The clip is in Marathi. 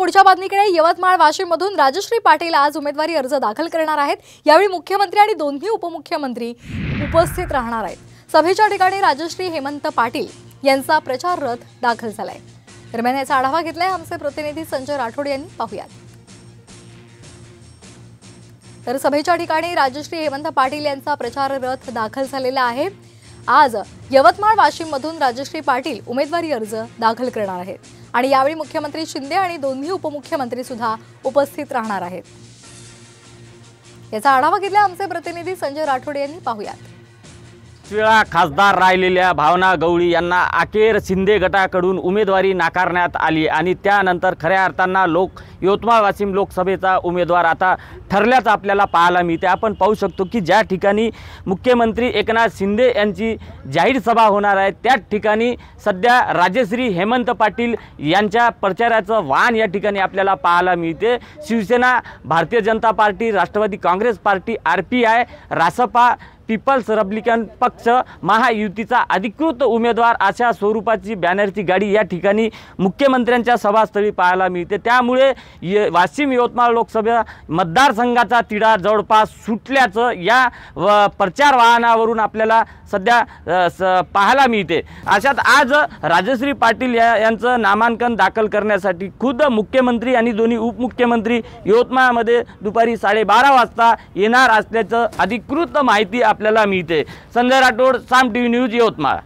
पुढच्या बातमीकडे यवतमाळ वाशिम मधून राजश्री पाटील आज उमेदवारी अर्ज दाखल करणार आहेत। यावेळी मुख्यमंत्री आणि दोन्ही उपमुख्यमंत्री उपस्थित राहणार आहेत। सभेच्या ठिकाणी राजश्री हेमंत पाटील यांचा प्रचार रथ दाखल झालाय। दरम्यान याचा आढावा घेतलाय आमचे प्रतिनिधी संजय राठोड यांनी। पाहूयात। तर सभेच्या ठिकाणी राजश्री हेमंत पाटील यांचा प्रचार रथ दाखल झालेला आहे। आज यवतमाळ वाशिम मधून राजश्री पाटील उमेदवारी अर्ज दाखल करणार आहेत आणि यावेळी मुख्यमंत्री शिंदे आणि दोन्ही उपमुख्यमंत्री सुद्धा उपस्थित राहणार आहेत। याचा आढावा घेतला आमचे प्रतिनिधी संजय राठोड यांनी। पाहूयात। वेळा खासदार राहिलेल्या भावना गवळी यांना अखेर शिंदे गटाकडून उमेदवारी नाकारण्यात आली आणि त्यानंतर खऱ्या अर्थानं यवतमाळ वाशिम लोकसभेचा उमेदवार आता ठरल्याचं आपल्याला पाहायला मिळते। आपण पाहू शकतो की ज्या ठिकाणी मुख्यमंत्री एकनाथ शिंदे यांची जाहीर सभा होणार आहे त्या ठिकाणी सध्या राजश्री हेमंत पाटील यांच्या प्रचाराचं वाहन या ठिकाणी आपल्याला पाहायला मिळते। Shivsena, Bharatiya Janata party, Rashtrawadi Congress party, RPI, Rasapa, peoples republican पक्ष, महायुतीचा अधिकृत उमेदवार अशा स्वरूपाची बॅनरची गाडी या ठिकाणी मुख्यमंत्र्यांच्या सभास्थळी पाहायला मिळते। त्यामुळे वाशिम यवतमाळ लोकसभा मतदारसंघाचा तिढा जवळपास सुटल्याचं या प्रचार वाहनावरून आपल्याला सध्या पाहायला मिळते। अशात आज राजश्री पाटील यांचं नामांकन दाखल करण्यासाठी खुद मुख्यमंत्री आणि दोन्ही उपमुख्यमंत्री यवतमाळमध्ये दुपारी 12:30 वाजता येणार असल्याचं अधिकृत माहिती आपल्याला मिळते। संजय राठोड, साम TV न्यूज, यवतमाळ।